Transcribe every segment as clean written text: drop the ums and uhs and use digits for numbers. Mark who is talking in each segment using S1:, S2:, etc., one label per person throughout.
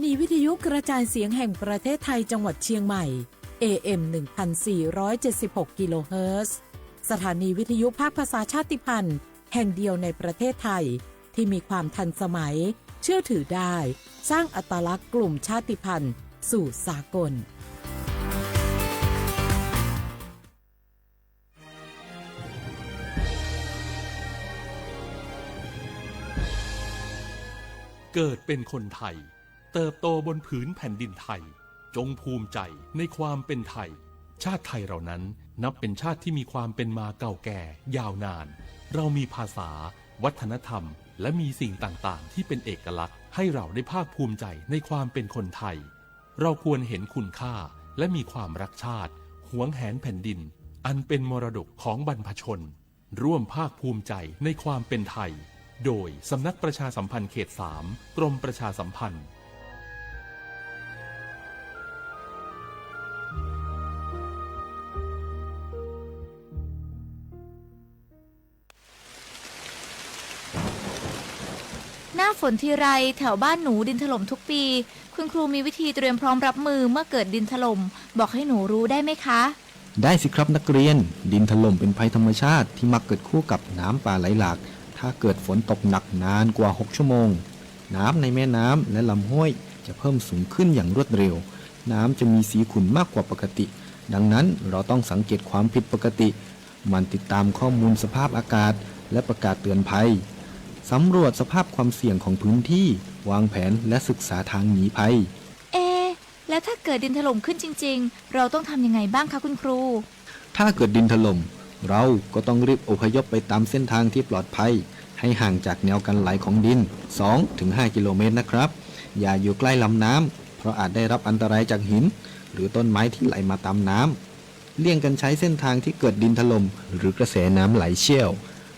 S1: นีวิทยุกระจายเสียงแห่งประเทศไทยจังหวัดเชียงใหม่ AM 1476 กิโลเฮิรตซ์สถานีวิทยุภาคภาษาชาติพันธุ์แห่งเดียวในประเทศไทยที่มีความทันสมัยเชื่อถือได้สร้างอัตลักษณ์กลุ่มชาติพันธุ์สู่สากล
S2: เกิดเป็นคนไทยเติบโตบนผืนแผ่นดินไทยจงภูมิใจในความเป็นไทยชาติไทยเรานั้นนับเป็นชาติที่มีความเป็นมาเก่าแก่ยาวนานเรามีภาษาวัฒนธรรมและมีสิ่งต่างๆที่เป็นเอกลักษณ์ให้เราได้ภาคภูมิใจในความเป็นคนไทยเราควรเห็นคุณค่าและมีความรักชาติหวงแหนแผ่นดินอันเป็นมรดกของบรรพชนร่วมภาคภูมิใจในความเป็นไทยโดยสำนักประชาสัมพันธ์เขต 3 กรมประชาสัมพันธ์
S3: หน้าฝนทีไรแถวบ้านหนูดินถล่มทุกปีคุณครูมีวิธีเตรียมพร้อมรับมือเมื่อเกิดดินถล่มบอกให้หนูรู้ได้ไหมคะ
S4: ได้สิครับนักเรียนดินถล่มเป็นภัยธรรมชาติที่มักเกิดคู่กับน้ำป่าไหลหลากถ้าเกิดฝนตกหนักนานกว่า6 ชั่วโมงน้ำในแม่น้ำและลำห้วยจะเพิ่มสูงขึ้นอย่างรวดเร็วน้ำจะมีสีขุ่นมากกว่าปกติดังนั้นเราต้องสังเกตความผิดปกติมันติดตามข้อมูลสภาพอากาศและประกาศเตือนภัยสำรวจสภาพความเสี่ยงของพื้นที่วางแผนและศึกษาทางหนีภัย
S3: แล้วถ้าเกิดดินถล่มขึ้นจริงๆเราต้องทำยังไงบ้างคะคุณครู
S4: ถ้าเกิดดินถล่มเราก็ต้องรีบอพยพไปตามเส้นทางที่ปลอดภัยให้ห่างจากแนวกันไหลของดิน 2-5 กิโลเมตรนะครับอย่าอยู่ใกล้ลำน้ำเพราะอาจได้รับอันตรายจากหินหรือต้นไม้ที่ไหลมาตามน้ำเลี่ยงกันใช้เส้นทางที่เกิดดินถล่มหรือกระแสน้ำไหลเชี่ยว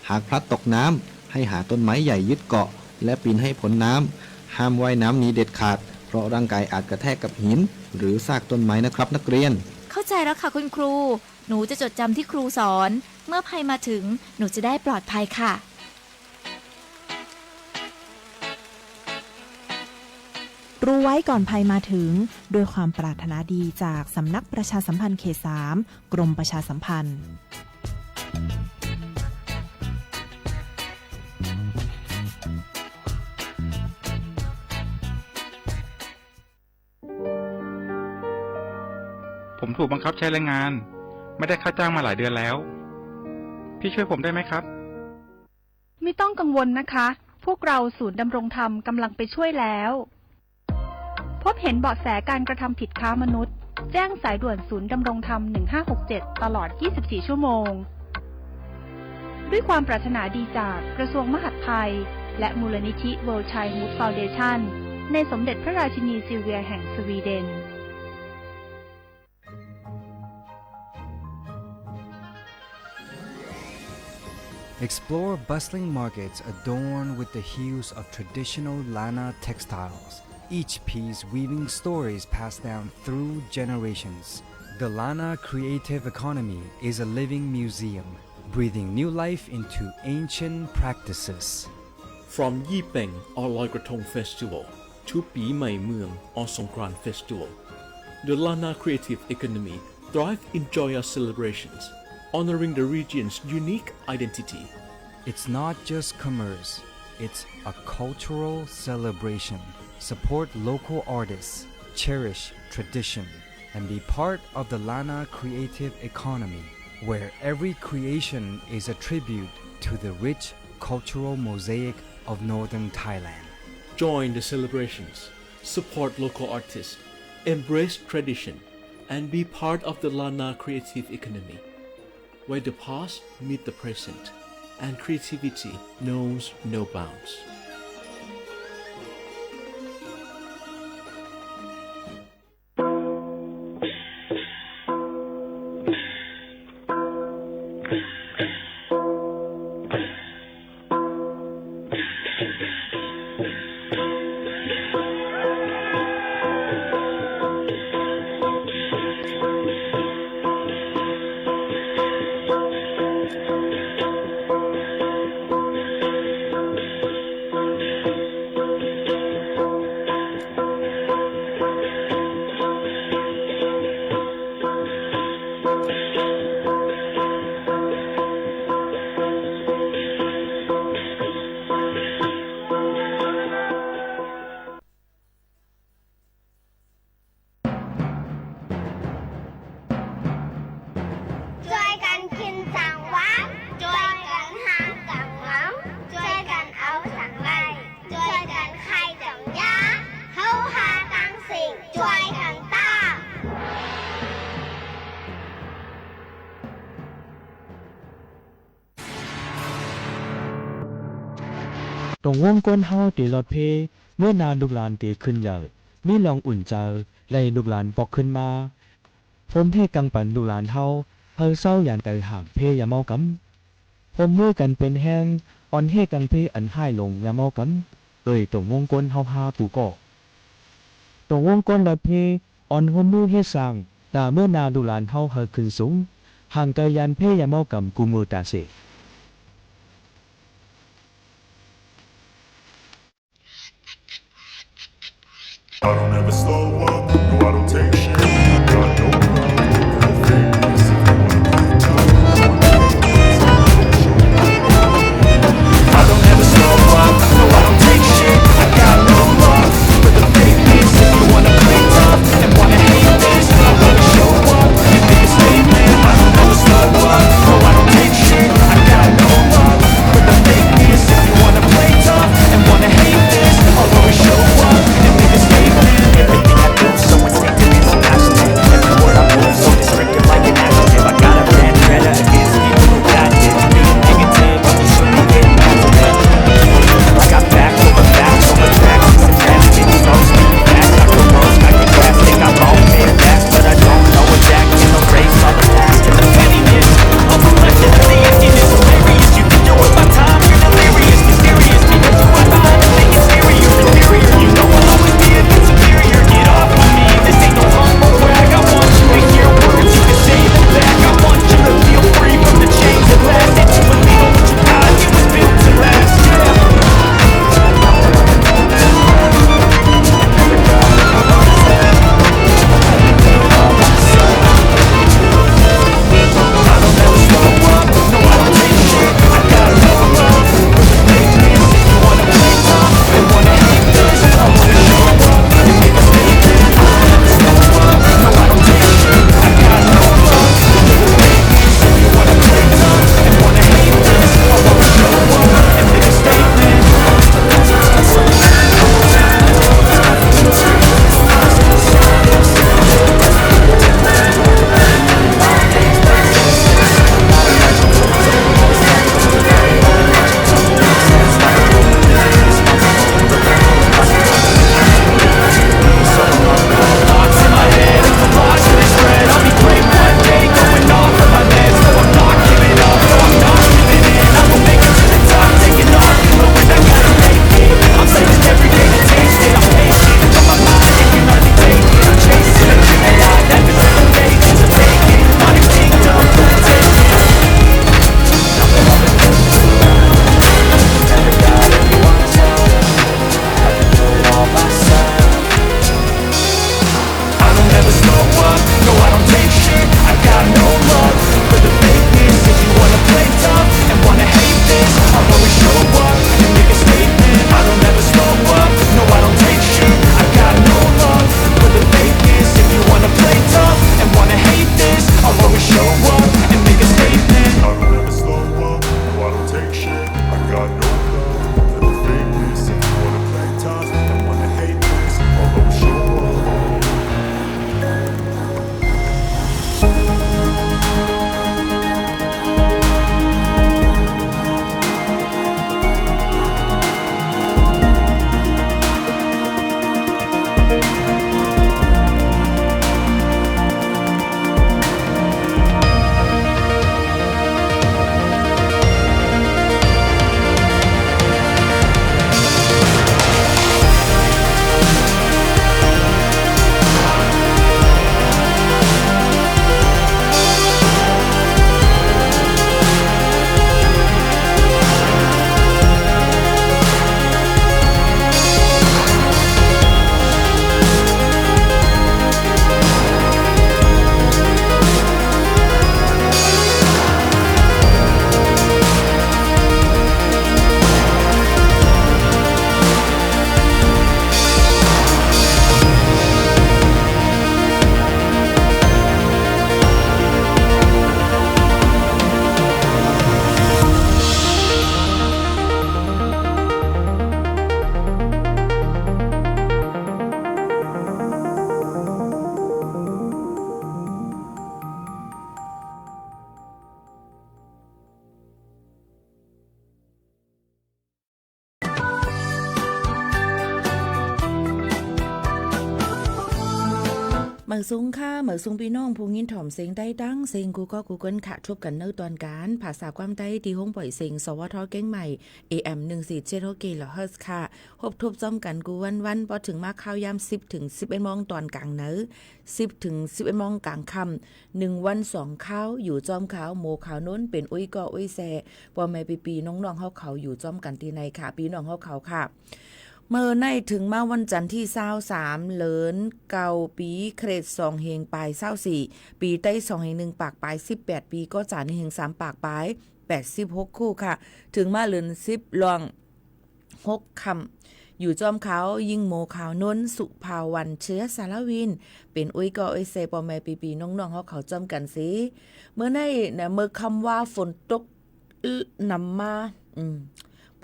S4: หากพลัดตกน้ำให้หาต้นไม้ใหญ่ยึดเกาะและปีนให้พ้นน้ำห้ามว่ายน้ำหนีเด็ดขาดเพราะร่างกายอาจกระแทกกับหินหรือซากต้นไม้นะครับนักเรียน
S3: เข้าใจแล้วค่ะคุณครูหนูจะจดจำที่ครูสอนเมื่อภัยมาถึงหนูจะได้ปลอดภัยค่ะ
S5: รู้ไว้ก่อนภัยมาถึงด้วยความปรารถนาดีจากสำนักประชาสัมพันธ์เขต 3 กรมประชาสัมพันธ์
S6: ผมถูกบังคับใช้แรงงานไม่ได้ค่าจ้างมาหลายเดือนแล้วพี่ช่วยผมได้ไหมครับ
S7: ไม่ต้องกังวลนะคะพวกเราศูนย์ดำรงธรรมกำลังไปช่วยแล้วพบเห็นเบาะแสการกระทำผิดค้ามนุษย์แจ้งสายด่วนศูนย์ดำรงธรรม1567ตลอด24ชั่วโมงด้วยความปรารถนาดีจากกระทรวงมหาดไทยและมูลนิธิ World Childhood Foundation ในสมเด็จพระราชินีซิลเวียแห่งสวีเดน
S8: Explore bustling markets adorned with the hues of traditional Lana textiles, each piece weaving stories passed down through generations. The Lana creative economy is a living museum, breathing new life into ancient practices.
S9: From Yi Peng or Loi Krathong Festival to Pi Mai Mueang or Songkran Festival, the Lana creative economy thrives in joyous celebrations, honoring the region's unique identity.
S8: It's not just commerce, it's a cultural celebration. Support local artists, cherish tradition, and be part of the Lana creative economy, where every creation is a tribute to the rich cultural mosaic of northern Thailand.
S9: Join the celebrations, support local artists, embrace tradition, and be part of the Lana creative economy, where the past meet the present and creativity knows no bounds.
S10: ตรงวงก้นเฮาตีรถเพเมื่อนานลูกหลานตีขึ้นใหญ่มีลองอุ่นใจไล่ลูกหลานปอกขึ้นมาผมเทกังปันลูกหลานเฮาเศร้าอย่างแต่ห่างเพอย่าเมากำผมมือกันเป็นแห้งอ่อนเฮกันเพอันให้ลงอย่าเมากำตรงวงก้นเฮาหาปูก็ตรงวงก้นรถเพอ่อนหัวมือเฮ็ดสร้างแต่เมื่อนาลูกหลานเฮาขึ้นสูงห่างไกลยันเพอย่าเมากำกูมือตาเส
S11: I don't ever slow up, no I don't take shit. Got no problem with that fakeness. If you wanna play tough, I don't ever slow up, no I don't take shit. I got no love for the fakeness. If you wanna play tough and wanna hate this, I wanna show up and make a statement. I don't ever slow up, no I don't take shit. I got
S12: เหมือซุงค่ะเหมือซุงพี่น้องผู้ยินถ่อมเสียงได้ดังเสียงกูก็กูเกิลค่ะชบกันเนื้อตอนการภาษาความได้ดีห้องปล่อยเสียงสวทเก้งใหม่ AM 147กิโลเฮิรตซ์ค่ะพบทบซ้อมกันกูวันพอถึงมาข้าวยาม10 ถึง 11 โมงตอนกลางเนื้อ10 ถึง 11 โมงกลางค่ำ1 วัน 2ข้าวอยู่จอมขาวโมขาวน้นเป็นอุ้ยก็อุ้ยแซ่ปอแม่ปีน้องๆเฮาเขาอยู่จอมกันที่ในค่ะพี่น้องเฮาเขาค่ะเมื่อในถึงมาวันจันทร์ที่23เลินเก่าปีเครด2เฮงปลาย24ปีใต้2เฮง1ปากปลาย18ปีก็จานเฮง3ปากปลาย86คู่ค่ะถึงมาเลิน10ลอง6คำอยู่จอมเขายิ่งโมขาวนนสุภาวันเชื้อสารวินเป็นอุ้ยก็อุ้ยเซปอแม่ปีน้องๆเขาจอมกันสิเมื่อในเนี่ยเมื่อคำว่าฝนตกนำมา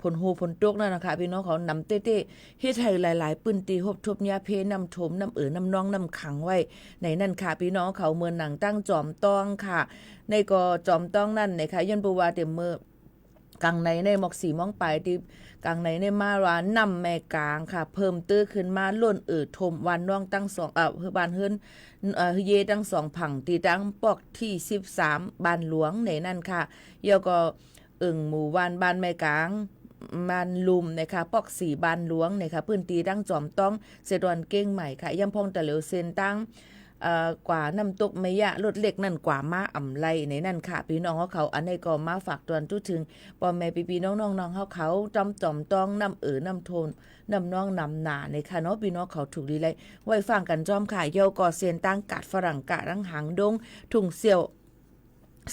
S12: ผลโหผลตกนั่นนะคะพี่น้องเขานำเต้ๆเฮ็ดให้หลายๆปื้นตีหบทบยาเพน้ำถมน้ำน้ำน้องน้ำขังไว้ในนั่นค่ะพี่น้องเขาเมืองหนังตั้งจอมต้องค่ะในก็จอมต้องนั่นนะคะย้อนปูว่าเต็มมือกลางในหมอก4มองปลายที่กลางในมาร้านนำแม่กลางค่ะเพิ่มตื้อขึ้นมาล้นทมวันน้องตั้ง2เฮือบ้านเฮือนเยตั้ง2ผังตีตั้งปอกที่13บ้านหลวงในนั่นค่ะเยาก็หมู่บ้านแม่กลางบ้านลุมนะคะปอก4บ้านหลวงนะคะพื้นที่ดั้งจอมต้องเสดวนเก้งใหม่ค่ะย่ำพองตะเหลวเซนตั้งกว่าน้ำตกไม่ยะรถเล็กนั่นกว่ามาอ่ำไลในนั่นค่ะพี่น้องเขาอันนี้ก็มาฝากตวนทุกถึงปอแม่ปีน้องเขาจอมต้องน้ำน้ำโทนน้ำน้องน้ำหนาในค่ะเนาะพี่น้องเขาถูกดีเลยไว้ฟังกันจอมค่ะเยาก่อเซนตั้งกาดฝรั่งกะรังหางดงถุงเสี่ยว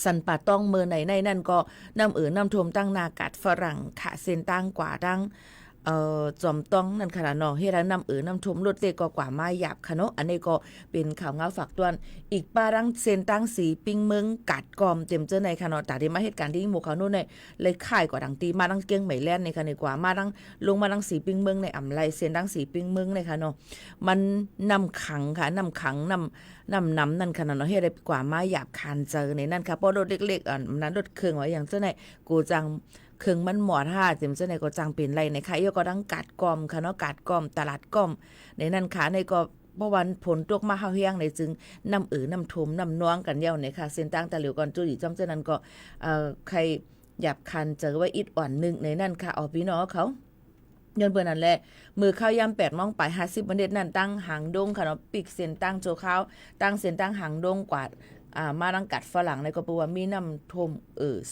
S12: สันป่าต้องเมื่อไหนในนั่นก็น้ำท่วมตั้งนากัดฝรั่งค่ะเส้นตั้งกว่าดังจอมต้องนั่นขนาดเนาะเฮ็ดให้น้ำท่วมรถเล็กก็กว่ามาหยาบค่ะเนาะอันนี้ก็เป็นข่าวเงาฝากตวนอีกป้าดังเส้นตั้งสีปิงเมืองกัดกอมเต็มเจอในค่ะเนาะแต่ที่มาเหตุการณ์ที่หมู่เขาโน่นเนี่ยเลยค่ายกว่าดังตีมาดังเกียงใหม่แล่นในค่ะในกว่ามาดังลงมาดังสีปิงเมืองในอ่ำไรเส้นตั้งสีปิงเมืองในค่ะเนาะมันนำขังค่ะนำขังนำนั่นขนาดเนาะเฮ็ดได้กว่ามาหยาบคานเจอในนั่นค่ะเพราะรถเล็กๆนั้นรถเครื่องไว้อย่างเจ้าไหนกูจังเครื่องมันหมอท่าเต็มเจ้าไหนก็จังเป็นไรในค่ะยก็ดังกัดกอมค่ะเนาะกัดกอมตลาดกอมในนั่นค่ะในก็เพราะวันผลตกมาเฮาเฮียงในจึงน้ำท่วมน้ำน้องกันเย้าในค่ะเส้นตั้งตะเหลียวก่อนจุ้ยจ้อมเจ้านั้นก็ใครหยาบคันเจอไว้อิดอ่อนนึงในนั่นค่ะพี่น้องเขาย้อนเบิ่นนั่นแหละมือข้าวยาม8 โมงไป50นาทีนั่นตั้งหางดงค่ะเนาะปิกเส้นตั้งโจข้าวตั้งเส้นตั้งหางดงกวาดมาดังกัดฝรั่งในก็แปลว่ามีน้ำท่วม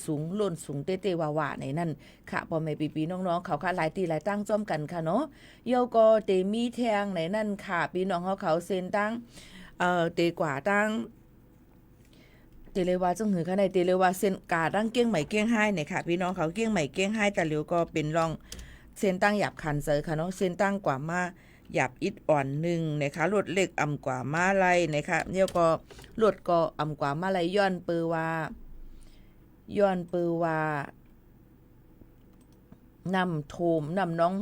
S12: สูงล้นสูงเต้ๆว่าๆในนั่นค่ะพ่อแม่ปีน้องๆเขาค่ะหลายตีหลายตั้งจ้อมกันค่ะเนาะเยาก็เตมีแทงในนั่นค่ะพี่น้องเขาเส้นตั้งเตกว่าตั้งเตเลว่าจังหือค่ะในเตเลว่าเส้นกาดังเกี้ยงใหม่เกี้ยงไห้เนี่ยค่ะพี่น้องเขาเกี้ยงใหม่เกี้ยงไห้แต่เหลียวก็เป็นรองเส้นตั้งหยาบคันเซอค่ะเนาะเส้นตั้งกว่ามาหยาบอิดอ่อนหนึ่งนะคะรถเล็กอ่ำกว่ามาไล่นะคะเนี่ยก็รถก็อ่ำกว่ามาไล่ย้อนปือว่าน้ำโถมน้ำน้อง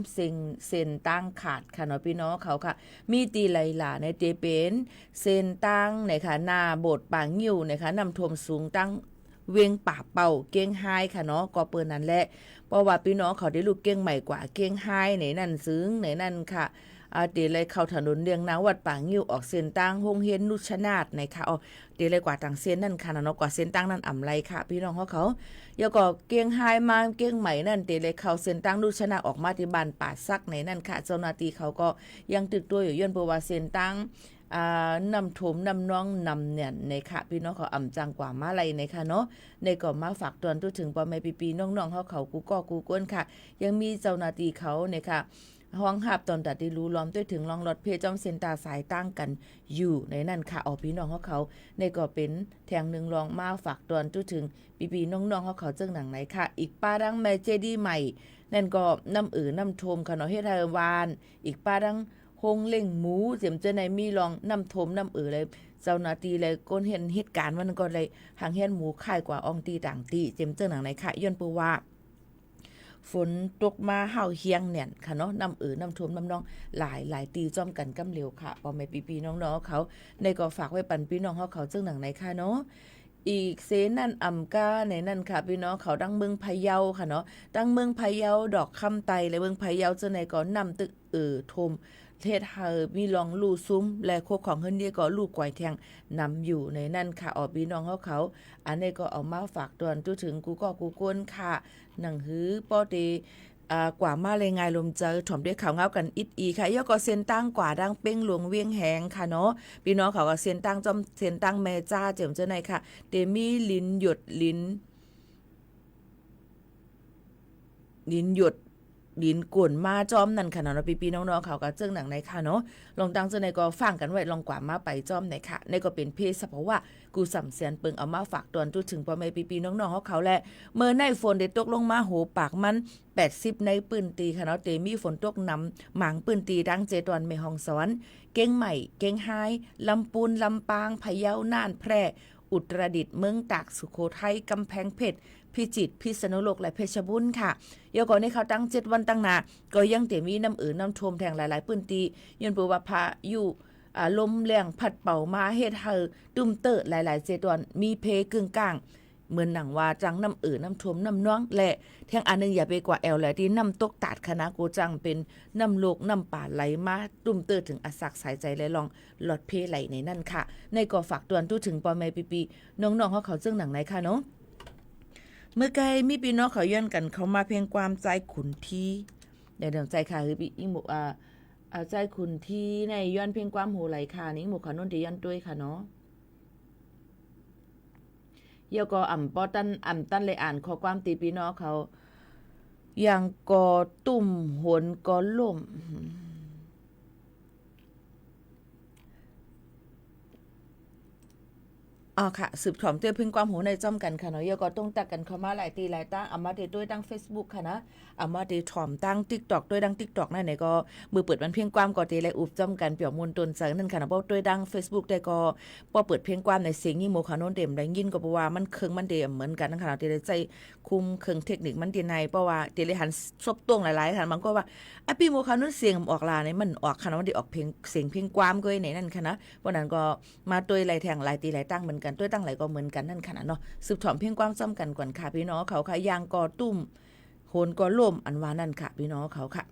S12: เส้นตั้งขาดค่ะเนาะพี่น้องเขาค่ะมีตีไหลหลาในเตเป็นเส้นตั้งนะคะหน้าโบสถ์ปางงิ้วนะคะน้ำท่วมสูงตั้งเวียงป่าเป่าเก้งไฮค่ะเนาะก็เปิ้นนั่นแหละเพราะว่าพี่น้องเขาได้ลูกเก้งใหม่กว่าเก้งไฮในนั่นซึ้งในนั่นค่ะเดเลยเข้าถนนเลียงนาวัดป่างิ้วออกเส้นตั้งโรงเรียนนุชนาถในค่ะเดเลยกว่าต่างเส้นนั่นค่ะเนาะกว่าเส้นตั้งนั่นอ่ำไรค่ะพี่น้องเขาแล้วก็เก้งไฮมาเก้งใหม่นั่นเดเลยเข้าเส้นตั้งนุชนาถออกมาที่บ้านป่าซักในนั่นค่ะเจ้าหน้าที่เขาก็ยังตึกตัวอยู่ย้อนเพราะว่าเส้นตั้งน้ำท่วมน้ำน้องนำเนี่ยในค่ะพี่น้องเขาอ่ำจังกว่ามาไลในค่ะเนาะในก็มาฝากตอนถึงพ่อแม่ปีน้องๆเขากูก้นค่ะยังมีเจ้าหน้าที่เขาเนี่ยค่ะห้องหับตอนตัดที่รู้ล้อมด้วยถึงลองรถเพจอมเซนตาสายตั้งกันอยู่ในนั่นค่ะพี่น้องเขาในก็เป็นแทงหนึ่งลองมาฝากตอนถึงปีน้องๆเขาจึงหนังไหนค่ะอีกป้าดังแม่เจดีใหม่นั่นก็น้ำน้ำท่วมค่ะเนาะเฮ็ดให้วานอีกป้าดังหงเล่งหมูเสียมเจในมีลองน้ำทมน้ำเลยเจ้าหน้าที่เลยก้นเห็นเหตุการณ์มันก็เลยหางเห็นหมูค่ายกว่าอองตีต่างตีเจียมเจ้าหนังไหนค่ะย้อนปูว่าฝนตกมาเฮาเฮียงเนี่ยค่ะเนาะน้ำท่วมน้ำน้องหลายตีจ้อมกันกำเหลวค่ะพอแม่ปีน้องๆเขาในก็ฝากไว้ปันพี่น้องเขาเจ้าหนังไหนค่ะเนาะอีกเซนั่นอ่ำก้าในนั่นค่ะพี่น้องเขาดังเมืองพะเยาค่ะเนาะดังเมืองพะเยาดอกคำไตเลยเมืองพะเยาเจ้าไหนก็นำตึกทม เทศเฮามีลองลู่ซุ้มและโคของเฮือนนี่ก็ลูกกวยแทงนำอยู่ในนั่นค่ะออกพี่น้องเขาอันนี้ก็เอามาฝากตอนตู้ถึงกูก็กูก้นค่ะหนังหือป้อเตกว่ามาเลยงายลมเจอถ่อมด้วยข่าวเงากันอิดอีค่ะย่อก็เส้นตั้งกว่าดังเป้งหลวงเวียงแหงค่ะเนาะพี่น้องเขาก็เส้นตั้งจอมเส้นตั้งแม่จ้าเจิมเจ้าในค่ะเตมีลิ้นหยดลิ้นหยดดินกวนมาจอมนั่นค่ะเนาะพี่ๆน้องๆเขาก็เจิ้งหนังในค่ะเนาะลองตั้งเจ้าในก็ฟังกันไว้ลองกว่ามาไปจอมในค่ะในก็เป็นเพศเพราะว่ากูสำเสียนเปิงเอามาฝากตอนตู้ถึงพ่อแม่พี่ๆน้องๆเขาแหละเมื่อในฝนได้ตกลงมาโหปากมัน80ในปืนตีค่ะเนาะเตมีฝนตกนำหมางปืนตีดังเจตอนแม่ฮ่องสอนเก้งใหม่เก้งไฮลำปูนลำปางพะเยาน่านแพร่อุตรดิตถ์เมืองตากสุโขทัยกำแพงเพชรพิจิตรพิษณุโลกและเพชรบูรณ์ค่ะเดี๋ยวก่อนนี้เขาตั้ง7วันตั้งหน้าก็ยังเตมีน้ำน้ำท่วมแทงหลายๆพื้นที่ย้อนปูว่าพายุลมแรงพัดเป่ามาเฮ็ดให้ตุ้มเตอหลายๆเจตอนมีเพกึ่งกลางเหมือนหนังว่าจังน้ำน้ำท่วมน้ำน้องและแทงอันนึงอย่าไปกว่าแอลแหละที่น้ำตกตาดคณะโกจังเป็นน้ำโลกน้ำป่าไหลมาตุ้มเตอถึงอสักสายใจและลองหลอดเพไหลในนั่นค่ะในก็ฝากตวนตู้ถึงปอแม่ปีน้องๆเขาจึงหนังไหนค่ะเนาะเมื่อไกลมีพี่น้องเขาย้อนกันเขามาเพียงความใจขุนที่เดี๋ยวใจค่ะคือพี่อีหมูใจขุนที่ในย้อนเพียงความโหไหลค่ะนี่หมูขานนที่ย้อนด้วยค่ะเนาะเยาก็ปอตันเลยอ่านข้อความตีพี่น้องเขาอย่างกอตุ่มหนกอล่มค่ะสืบถอมเตี้ยพึ่งความหูในจ้อมกันค่ะเนาะเยาก็ต้องตักกันเข้ามาหลายตีหลายตั้งมาเดด้วยตั้ง Facebook ค่ะนะมาเดถอมตั้ง TikTok ด้วยดัง TikTok นั่นไหนก็มือเปิดวันเพียงความก็เตและอุบจ้อมกันเปี่ยวมูลตนเสรินั่นค่ะนะเพราะด้วยดัง Facebook ได้ก็พอเปิดเพียงความในเสียงยิ่งโมคาโนนเต็มได้ยินก็เพราะว่ามันเคิงมันเดมเหมือนกันนะคะเตเลยใจคุมเคิงเทคนิคมันดีในเพราะว่าเตเลยหันซบตวงหลายๆค่ะมันก็ว่าพี่โมคาโนนเสียงออกลาเนี่ยมันออกค่ะนะมันได้ออกเพลงเสียงเพียงความก็ในนั่นค่ะนะเพราะนั้นก็มาด้วยหลายแทงหลายตีหลายตั้งเหมือนกันด้วยตั้งหลายก็เหมือนกันนั่นขนาดเนาะสืบถอมเพียงความซ้ำกันก่อนค่ะพี่น้องเขาค่ะยางกอตุ้มโหนกอล่มอันว่านั่นค่ะพี่น้องเขาค่ะ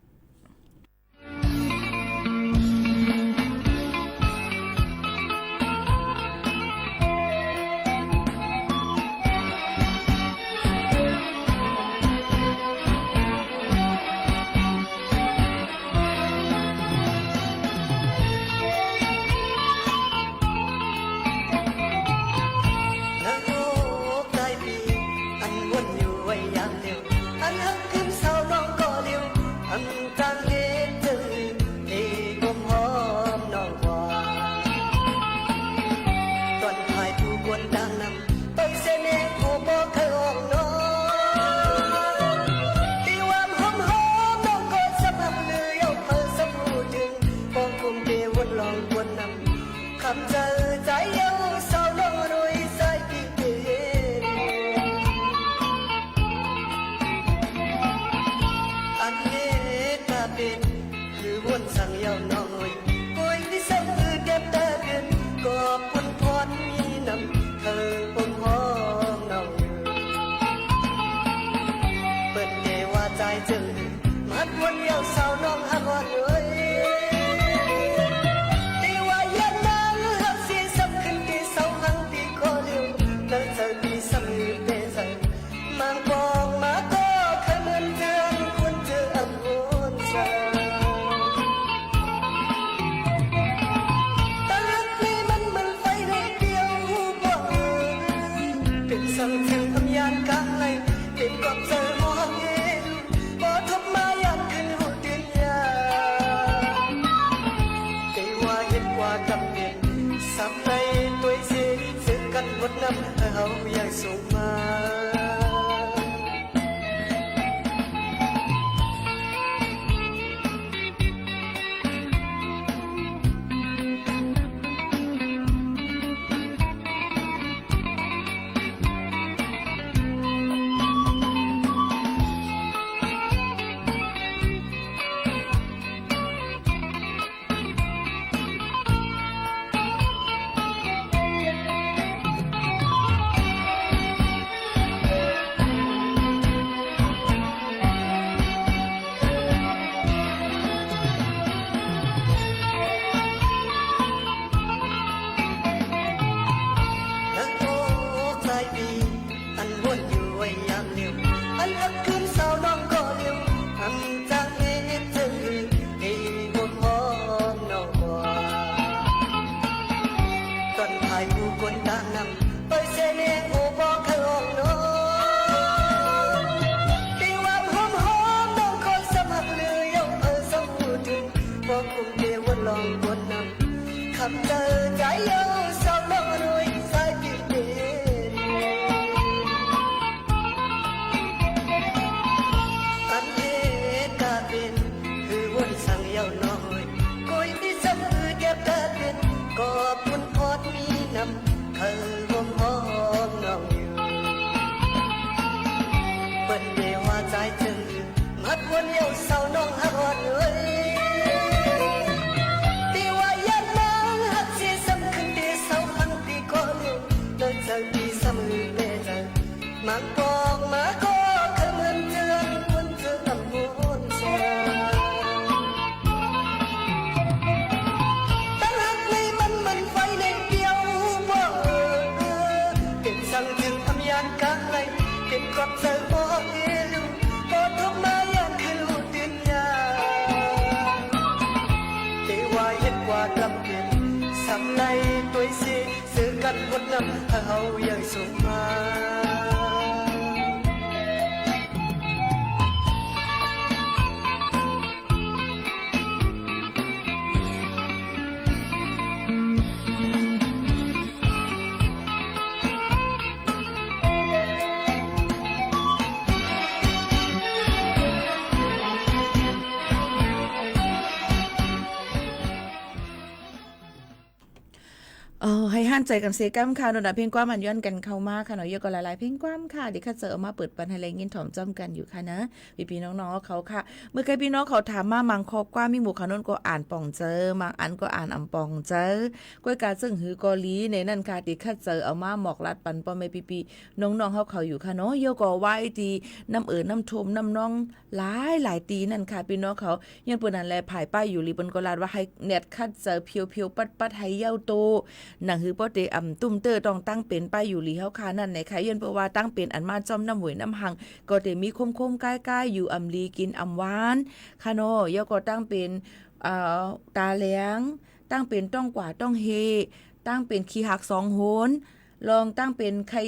S13: giờ trái yêu sao nó nuôi sai kỷ niệm anh hết cả bênคือวนสั่งยาวน้อยคอยที่ซ้ำคือแก็บตาเป็นก็พุ่นพอดมีน้ำคือวงหอมน้องอยู่เปิ้นเดียวว่าใจจึงมัดวนยาวเศร้าน้องหักหอดเลยตีว่ายันมาหักเสียซ้ำขึ้นตีเศร้าหังตีก็เลี้ยวเลิกเจอตีซ้ำมือเมเจอมาบอกมาก็คือเหมือนเจือนวนเจอน้ำวนเสียตั้งหักในมันไฟในเดียวว่าเป็นสั่งถึงทำยานกลางไหลเป็นกรอบเจอบ่เอลูก็ทุกมายันคือลูกดินยาแต่ว่าเห็นว่ากำเป็นสำในตัวสิซื้อกันหมดน้ำเฮายังส่งมาให้ห้านใจกันเซกัมค่ะโดนเพลงกว้ามันย้อนกันเข้ามาค่ะเนาะเยอะก็หลายๆเพลงกว้ามค่ะเดี๋ยวข้าเจอมาเปิดปันให้แรงยินถ่อมจ้อมกันอยู่ค่ะนะพี่ๆน้องๆเขาค่ะเมื่อกี้พี่น้องเขาถามมามังคอกว้ามีหมู่ขนนก็อ่านป่องเจอบางอันก็อ่านอำป่องเจอก้อยกาซึ่งหือกอลีในนั่นค่ะที่ข้าเจอเอามาหมอกลัดปันป้อแม่พี่ๆน้องๆเขาอยู่ค่ะเนาะเยอะก็ไว้ตีน้ำน้ำทมน้ำน้องหลายตีนั่นค่ะพี่น้องเขายังเปิ้นนั่นแลภายป้ายอยู่ลีบนก็ลาดว่าให้เน็ตข้าเจอเพียวๆปัดๆให้เย้าโตหนังหือบ่ได้ตุ้มเตอต้องตั้งเป็นป้ายอยู่ลีเฮาคานั่นในค่ะยันเพราะว่าตั้งเป็นอันมาจอมน้ำหวยน้ำหังก็ได้มีคมๆใกล้ๆอยู่ลีกินหวานค่ะเนาะยก็ตั้งเป็นตาเหลียงตั้งเป็นต้องกว่าต้องเฮตั้งเป็นขี้หัก2โหนลองตั้งเป็นไข่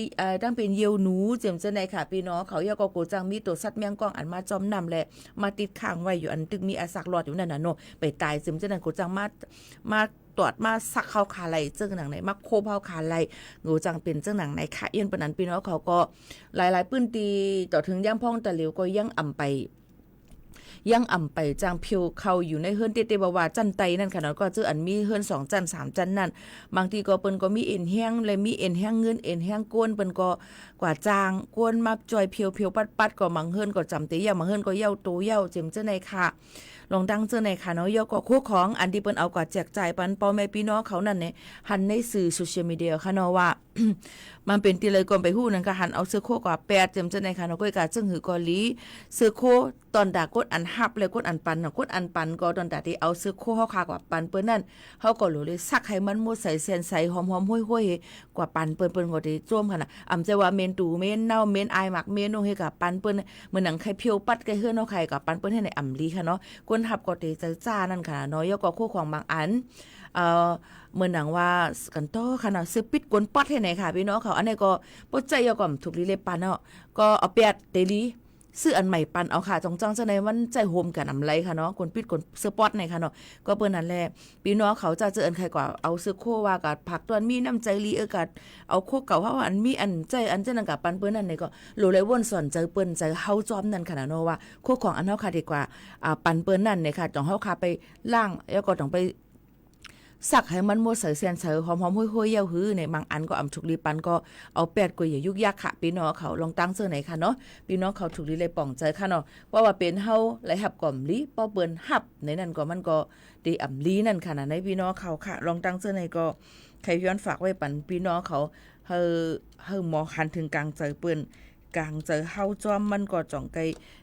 S13: ตั้งเป็นเยียวหนูเจียมเจในค่ะพี่น้องเขายก็โกจังมีตัวสัตว์เมียงกองอันมาจอมนำแหละมาติดข้างไว้อยู่อันตึกมีอาสักหลอดอยู่นั่นน่ะเนาะไปตายเจียมเจนั้นโกจังมาตรวจมาสักเข้าขาไหลเจ้าหนังไหนมาโคบเข้าขาไหลงูจังเป็นเจ้าหนังไหนค่ะเอียนปนันพี่น้องเขาก็หลายๆปื้นตีต่อถึงย่างพ่องตะเหลียวก็ยังอ่ำไปจางเพียวเข้าอยู่ในเฮือนเตๆบ่ว่าจันไตนั่นค่ะเนาะก็เจออันมีเฮือน2จัน3จันนั่นบางทีก็เปิ้นก็มีเอ็นแห้งและมีเอ็นแห้งเงินเอ็นแห้งก้นเปิ้นก็กว่าจางก้นมาจอยเพียวๆปัดๆก็บางเฮือนก็จำเตยบางเฮือนก็เย้าโตเย้าเจ็มเจ้าในค่ะลองดังเจอในค่ะเนาะยก็คู่ของอันที่เปิ้นเอากว่าแจกจ่ายปันพ่อแม่พี่น้องเขานั่นเนี่ยหันในสื่อโซเชียลมีเดียค่ะเนาะว่า มันเป็นตีเลยก่อนไปฮู้นั่นก็หันเอาเสื้อโคกว่า8เจ็มเจ้าในค่ะเนาะก้อยกาจึงหือกอลีเสื้อโคตอนดากดอันฮับเลยกดอันปันน่ะกดอันปันก็ตอนดาที่เอาเสื้อโคเฮาคากว่าปันเปิ้นนั่นเฮาก็รู้เลยซักให้มันหมดใส่เส้นใส่หอมๆห้วยๆกว่าปันเปิ้นก็ได้จ้วมค่ะน่ะอำใจว่าเมนตูเมนเน่าเมนอายหมักเมนโนเฮกับปันเปิ้นเหมือนหนังไข่เพียวปัดไก่เฮือนเฮาไข่กับปันเปิ้นให้ในอำลีค่ะเนาะคนทับก็ได้จ้านั่นค่ะเนาะยก็คู่ของบางอันเหมือนหนังว่ากันโตค่ะเนาะซื้อปิดกวนปัดให้ไหนค่ะพี่น้องเขาอันนี้ก็บ่ใจยก็ถูกลีเลปันเนาะก็เอาเปียดเตลีซื้ออันใหม่ปันเอาค่ะจงจังจะในวันใจโฮมกันอำไรค่ะเนาะคนปิดคนเสื้อป๊อดในค่ะเนาะก็เปิ้นนั่นแหละพี่น้องเขาจะเจออันใครกว่าเอาซื้อโคว่ากับผักตอนมีน้ำใจลีกัดเอาโคเก่าเพราะว่าอันมีอันใจอันเจนังกับปันเปิ้นนั่นนี่ก็โลเลยวนสอนใจเปิ้นใจเฮาจอมนั่นค่ะเนาะว่าโคของอันเฮาค่ะดีกว่าปันเปิ้นนั่นเนี่ยค่ะต้องเฮาค่ะไปล้างแล้วก็ต้องไปสักให้มันหมดใส่เสียนใส่หอมๆห้วยๆเย้าหื้อในบางอันก็อำถูกลีปันก็เอาแปดกว่าอย่ายุกยักค่ะพี่น้องเขาลองตั้งเสื้อไหนค่ะเนาะพี่น้องเขาถูกลีเลยป่องใจค่ะเนาะว่าเป็นเฮาไหลหับก่อมลีป้อเปิ้นหับในนั้นก็มันก็ได้อำลีนั่นค่ะนะในพี่น้องเขาค่ะลองตั้งเสื้อไหนก็ใครย้อนฝากไว้ปันพี่น้องเขาเฮาหมอหันถึงกลางใจเปิ้นกลางใจเฮาจอมมันก็จ่องไก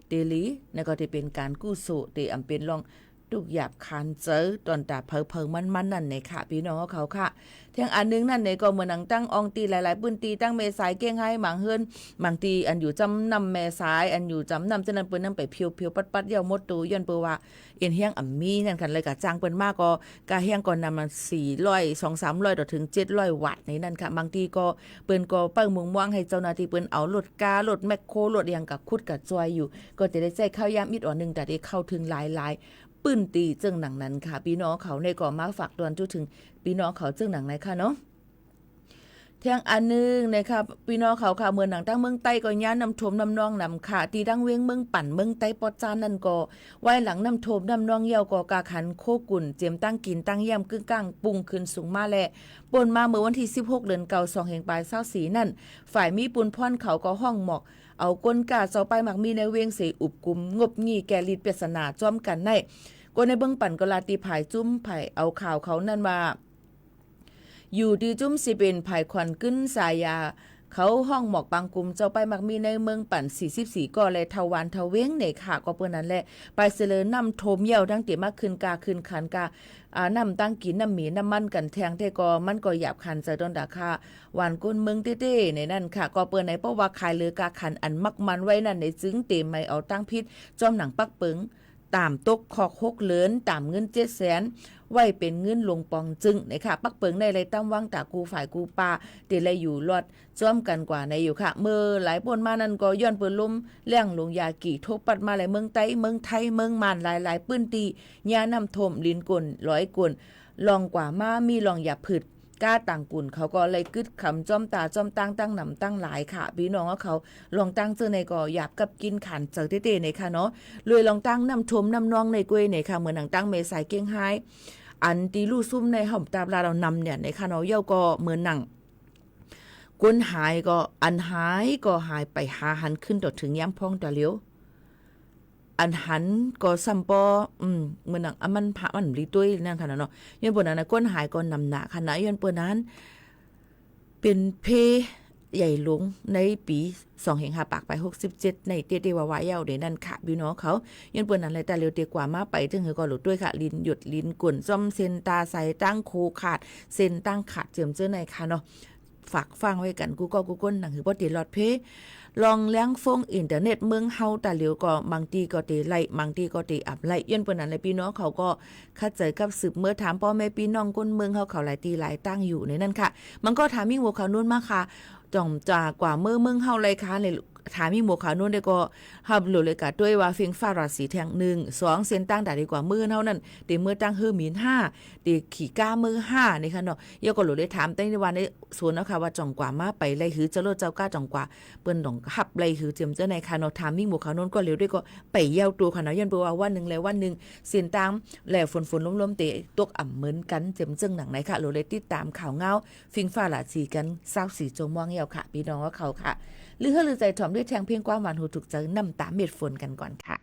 S13: เดลีนั่นก็ได้เป็นการกู้สู้ที่อำเป็นลองทุกหยาบคานเจอตอนตาเพิงมันนั่นในค่ะพี่น้องเขาค่ะเที่ยงอันนึงนั่นในก็เหมือนหนังตั้งอองตีหลายๆปื้นตีตั้งเมสายเก้งให้หมางเฮือนบางตีอันอยู่จำนำแม่สายอันอยู่จำนำเจนั้นเปิ้นนำไปเพียวๆปัดๆเยาหมดตูย้อนเปิ้นว่าเอ็นเฮียงอ่ำมีนั่นกันเลยกะจ้างเปิ้นมากก็กะเฮียงก่อนนำมัน400 2-300ต่อถึง700วัตต์ในนั่นค่ะบางทีก็เปิ้นก็เปิ้งมุงม่วงให้เจ้าหน้าที่เปิ้นเอารถการถแมคโครรถอย่างกับขุดกับจอยอยู่ก็จะได้ใช้ข้าวยามมิดอ่อนนึงแต่ได้เข้าถึงหลาย ปื้นตีเจิงหนังนั้นค่ะพี่น้องเขาในก่อมาฝากตอนจุถึงพี่น้องเขาเจิงหนังไหนค่ะเนาะเที่ยงอันนึงนะครับพี่น้องเขาค่ะเมืองหนังตั้งเมืองใต้ก็ย่านน้ำท่วมน้ำนองน้ำค่ะตีดังเว้งเมืองปั่นเมืองใต้ปอจานนั่นก็ไว้หลังน้ำท่วมน้ำนองเหี่ยวก็กาขันโคกุ่นเจียมตั้งกินตั้งย่ำกึ่งกลางปุ่งขึ้นสูงมาแลปนมาเมื่อวันที่16เดือนเก่า2แห่งปลาย24นั่นฝ่ายมีปุนพ่อนเขาก็ห้องหมอกเอาก้นกาเจ้าไปหมักมีในเวียงเสอุบกุมงบงี้แกลิดปริศนาจ้อมกันในก็ในเบื้องปั่นก็ลาตีภายจุ้มไผ่เอาข่าวเขานั่นว่าอยู่ดีจุ้มสิเป็นภายควันขึ้นสายาเขาห้องหมอกบางกลุ่มเจ้าไปมักมีในเมืองปั่น44ก็เลยทวานทเว้งเนี่ยค่ะก็เปิ้นนั้นแหละไปเสลอนำโทมเหี่ยวดังเตมาขึ้นกาขึ้นขันกานำตั้งกินน้ำหมีน้ำมันกันแทงเทก็มันก็หยาบคันใจต้นดาค่ะหวานก้นเมืองเต้ๆในนั่นค่ะก็เปิ้นในเพราะว่าขายเลือกาขันอันมักมันไว้นั่นในจึงเต็มไม่เอาตั้งพิษจอมหนังปักเปิงตามตกคอก6เหลือนตามเงิน700,000ไว้เป็นเงินลงปองจึงนะคะปักเปิงในไรตั้มว่างตากูฝ่ายกูปาเตเลยอยู่รอดจ้อมกันกว่าในอยู่ค่ะเมื่อหลายปนมานั้นก็ย้อนเปิ้นลมเลี้ยงลงยากี่ทบปัดมาหลายเมืองใต้เมืองไทยเมืองมานหลายปื้นตียาน้ำท่วมลิ้นกลร้อยกลลองกว่ามามีลองอย่าผึดก้าต่างกุ่นเขาก็เลยกึดคำจ้อมตาจ้อมตั้งหนำตั้งหลายค่ะพี่น้องเขาลองตั้งเจอในก็หยาบกับกินขันเจอเต้ๆในค่ะเนาะเลยลองตั้งน้ำชมน้ำนองในกล้วยในค่ะเหมือนหนังตั้งเมษายเก้งไฮอันตีลู่ซุ่มในห่อมตาลาเรานำเนี่ยในค่ะเนาะเย้าก็เหมือนหนังก้นหายก็อันหายก็หายไปหาหันขึ้นต่อถึงย้ำพองต่อเลี้ยวอันหันก็ซัมปอเหมือนหนังมันพระมันรีตุ้ยนั่นค่ะเนาะย้อนปนนั้นก้นหายก็นำหนาค่ะนะย้อนปนนั้นเป็นเพใหญ่หลงในปี2 ปากไป67ในเตวาวายาวเดนั่นค่ะพี่น้องเขาย้อนปนนั้นเลยแต่เร็วเตกว่ามาไปถึงก็หลุดด้วยค่ะลิ้นหยุดลิ้นกวนซ่อมเส้นตาใสตั้งโคขาดเส้นตั้งขาดเจิมเจอในค่ะเนาะฝากฟังไว้กันกูก็กูก้นหนังคือบ่ติหลอดเพลองเลี้ยงฟงอินเทอร์เน็ตเมืองเฮาตาเหลียวก็บางทีก็ตีไล่บางทีก็ตีอับไล่ย้อนเปิ้นนั้นเลยพี่น้องเขาก็คัดใจกับสืบเมื่อถามพ่อแม่พี่น้องก้นเมืองเขาหลายตีหลายตั้งอยู่ในนั้นค่ะมันก็ถามมิ่งหัวเขานู่นมาค่ะจ่องจากว่าเมืองเฮาเลยค่ะในถามีหมวกขาวนู่นได้ก็ฮับหลุเลยกะด้วยว่าฟิงฟ้าราศีแทง1 2เส้นตั้งได้ดีกว่ามือเท่านั้นตีมือตั้งเฮอมีน5ตีขี่ก้ามือ5นี่ค่ะเนาะยก็หลุได้ถามตั้งในวันในสวนเนาะค่ะว่าจ่องกว่ามาไปไล่หือจะโลดเจ้าก้าจ่องกว่าเปิ้นดองฮับไล่หือเจียมเจ้าในค่ะเนาะถามมีหมวกขาวนู่นก็เร็วด้วยก็ไปเย้าตัวค่ะเนาะย้อนบ่ว่าวันนึงแล้ววันนึงเส้นตั้งแล้วฝนล้มๆเตะตกอ่ำเหมือนกันเจียมเจิ้งหนังไหนค่ะหลุเลยติดตามข่าวเงาฟิงฟ้าราศีกัน24จงม่วงเหี่ยวค่ะพี่น้องว่าเขาค่ะหรือเฮลือใจถ่อมด้วยแทงเพียงความหวานหูถูกใจน้ำตาเม็ดฝนกันก่อนค่ะ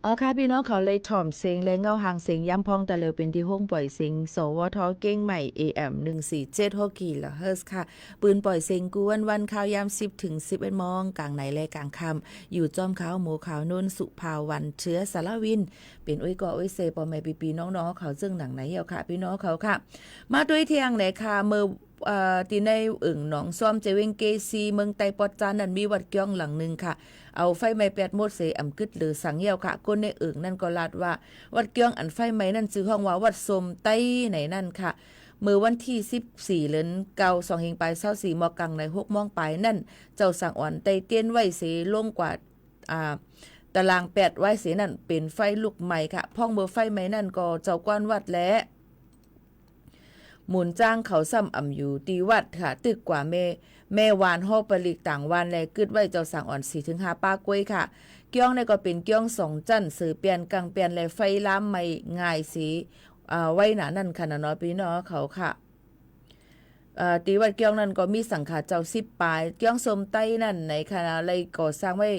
S13: อ๋อค่ะพี่น้องเขาเลยถ่อมเสียงและเงาหางเสียงย้ำพองแต่เลยเป็นที่ห้องปล่อยเสียงสวทเก้งใหม่ AM 147กิโลเฮิรตซ์ค่ะปืนปล่อยเสียงกวนวันข่าวยาม10ถึง11โมงกลางในและกลางค่ำอยู่จอมขาวหมูขาวนุ่นสุภาวันเชื้อสารวินเป็นอุ้ยก่ออุ้ยเซปอแม่ปีๆน้องๆเขาซึ่งหนังไหนเหี่ยวค่ะพี่น้องเขาค่ะมาด้วยเที่ยงไหนค่ะเมื่อที่ในหนองซ้อมเจเวงเกซีเมืองไตปอดจานนั้นมีวัดเกี้ยงหลังนึงค่ะเอาไฟไหม้8 โมดเสอำกึดหรือสังเหี่ยวค่ะก้นในนั่นก็ลาดว่าวัดเกี้ยงอันไฟไหม้นั่นชื่อห้องว่าวัดสมไต้ไหนนั่นค่ะเมื่อวันที่14เดือน9 2เฮงปลาย24มกังใน6 โมงปลายนั่นเจ้าสังอ่อนไต้เตี้ยนไว้เสลงกว่าตาราง8ไว้เสนั่นเป็นไฟลุกใหม่ค่ะพ่องเมื่อไฟไหม้นั่นก็เจ้ากวนวัดและหมุนจ้างเขาซ้ำอยู่ตีวัดค่ะตึกกว่าแม่วานฮอปลิกต่างวานแลกึดไว้เจ้าสั่งอ่อน 4-5 ป้ากล้วยค่ะเกี้ยงนี่ก็เป็นเกี้ยง2จั่นสือเปลี่ยนกลางเปลี่ยนแลไฟล้ามไม่ง่ายสีไว้หนานั่นค่ะเนาะพี่น้องเขาค่ะตีวัดเกี้ยงนั้นก็มีสังฆาเจ้า10ปลายเกี้ยงสมไต้นั่นในคณะเลยก่อสร้างไว้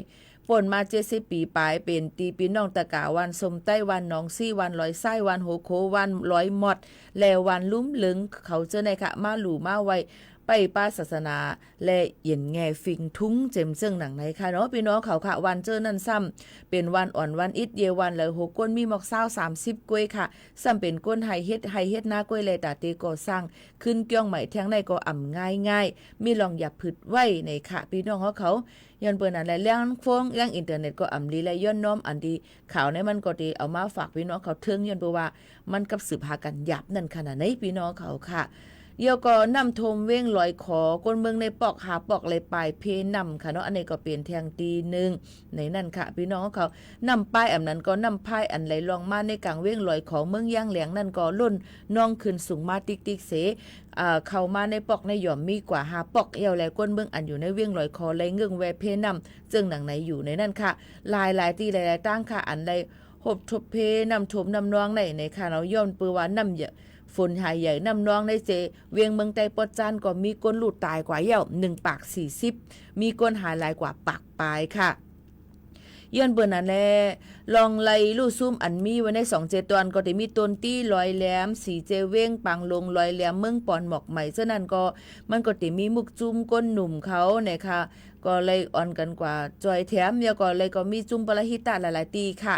S13: ป่นมา70 ปีปลายเป็นตีพี่น้องตะกาวันสมไต้วันน้องซี่วันลอยไส้วันโหโควันร้อยหมดแล้ววันลุ่มลึงเขาเจอในค่ะมาหลู่มาไว้ไปป้าศาสนาและเย็นแง่ฟิงทุ้งเจมเซิงหนังไหนค่ะเนาะพี่น้องเขาค่ะวันเจอนั่นซ้ำเป็นวันอ่อนวันอิดเยวันเลยโหก้นมีหมอก30กล้วยค่ะซ้ำเป็นก้นไฮเฮ็ดหน้ากล้วยเลยตาเตก่อสร้างขึ้นเกี้ยงใหม่แทงในก็อ่ำง่ายมีลองอย่าผึดไว้ในค่ะพี่น้องเขาย้อนเปิ้นอันและเรื่องฟงเรื่องอินเทอร์เน็ตก็อ่ำลีและย้อนน้อมอันดีข่าวในมันก็ดีเอามาฝากพี่น้องเขาเทิงย้อนเพราะว่ามันกับสืบหากันหยับนั่นขนาดไหนพี่น้องเขาค่ะเดี๋ยวก็นำทมเว้งลอยขอคนเมืองในปอกหาปอกเลยปลายเพนำค่ะเนาะอันนี้ก็เปลี่ยนแทงตีหนึ่งในนั่นค่ะพี่น้องเขานำป้ายอันนั้นก็นำป้ายอันไหลลองมาในกลางเว้งลอยของเมืองย่างแหลงนั่นก็ล้นน้องขึ้นสูงมาติ๊กเสเข้ามาในปอกในหย่อมมีกว่าหาปอกเอวแล้วก้นเมืองอันอยู่ในเวียงลอยคอเลยเงืองแวเพนำจึงหนังไหนอยู่ในนั่นค่ะหลายที่หลายตั้งค่ะอันใดหบทบเพนำถมนำนองในค่ะเราย้อนปือว่านำฝนหายใหญ่น้ำนองในเจเวียงเมืองไตปอดจานก็มีก้นหลุดตายกว่าเย่า1 ปาก 40มีก้นหายหลายกว่าปากปลายค่ะย้อนเบิ่นนั่นแลลองไล่ลู่ซุ่มอันมีไว้ใน2เจตอนก็ได้มีต้นตี้ลอยแหลมสีเจเว้งปังลงลอยแหลมเมืองปอนหมอกใหม่ฉะนั้นก็มันก็ได้มีมุกจุ้มก้นหนุ่มเขาเนี่ยค่ะก็เลยอ่อนกันกว่าจอยแถมเดียวก็เลยก็มีจุ้มปะละหิตาหลายๆตีค่ะ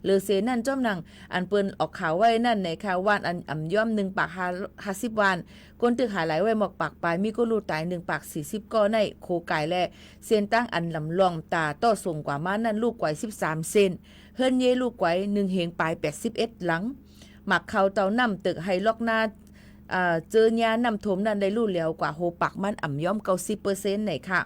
S13: หรือเสนั่นจ้อมนังอันเปิ้นออกข่าวไว้นั่นในค่ะว่านอันย่อม1 ปาก50วันก้นตึกหาหลายไว้หมอกปากปลายมีก็รูตาย1 ปาก40ก็ในโคไก่แลเส้นตั้งอันลำลองตาต่อส่งกว่ามานั่นลูกไกว13 เซนเฮิรนเยลูกไกว1 เฮงปลาย81หลังหมักเขาเตาน้ำตึกไฮล็อกหน้าเจอญาน้ำถมนั่นได้ลู่เหลวกว่าโหปักมันย่อม 90% ไหนค่ะ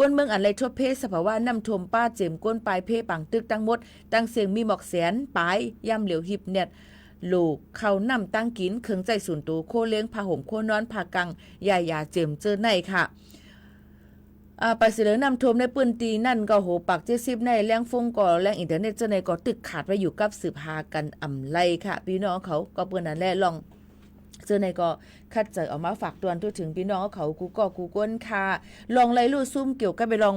S13: ก้นเมืองอันไรทั่วเพศสภาวะน้ำท่วมป้าเจมก้นปลายเพปังตึกตั้งหมดตั้งเสียงมีหมอกแสนปลายย่ำเหลียวหิบเนี่ยลูกเขานำตั้งกินเคืองใจส่วนตัวโคเลี้ยงผ้าห่มโคนอนผ้ากังยาเจมเจอในค่ะไปเสนอนำท่วมในปืนตีนั่นก็โหปัก70ในแรงฟงก่อแรงอินเทอร์เน็ตเจอในก็ตึกขาดไว้อยู่กับสืบหากันไรค่ะพี่น้องเขาก็เปิ้นนั่นแหละลองเจอในก็คัดใจออกมาฝากตวนทั่วถึงพี่น้องเขากูก้นค่ะลองไล่ลู่ซุ่มเกี่ยวกับไปลอง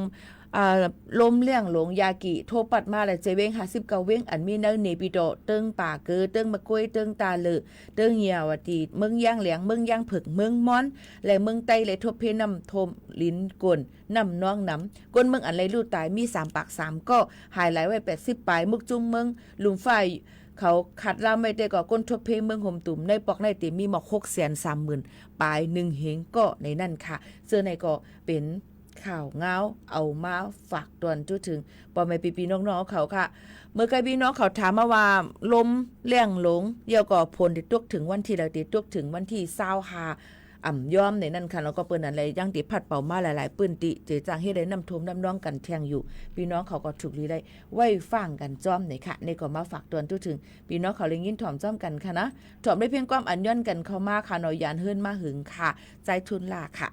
S13: ลมเลี่ยงหลงยากิโทปัดมาและเจเว้ง59เว้งอันมีเนเนปิโดเติ้งป่าเกอเติ้งมะกุ้ยเติ้งตาเลอเติ้งเหี่ยวตีเมืองย่างเหลียงเมืองย่างผึกเมืองม้อนและเมืองไตและทบเพนำทมลิ้นกวนน้ำน้องน้ำก้นเมืองอันไรลู่ตายมี3 ปาก 3ก็หายหลายไว้80ปลายมุกจุ้งเมืองลุมไฟเขาขัดลาไม่ได้ก็ก้นทบเพเมืองห่มตุ่มในปอกในตีมีหมอก630,000ปลาย1 เฮงก็ในนั่นค่ะเจอในก็เป็นข่าวเงาเอามาฝากตวนจุถึงปอแม่ปีน้องๆเขาค่ะเมื่อไกลพี่น้องเขาถามมาว่าลมเลี่ยงหลงเดี๋ยวก็ผลติดตกถึงวันที่เราติดตกถึงวันที่25ย่อมในนั่นค่ะแล้วก็เปิ้นอะไรยังติพัดเป่ามาหลายๆปื้นติเจจางเฮ็ดได้น้ำท่วมน้ำน้องกันแทงอยู่พี่น้องเขาก็ถูกลีได้ไว้ฟังกันจ้อมในค่ะในก็มาฝากตวนจุถึงพี่น้องเขาเลยยินถ่อมจ้อมกันค่ะนะถ่อมได้เพียงความอันย่อนกันเข้ามาค่ะนอยานเฮิรนมาหึงค่ะใจทุนลาค่ะ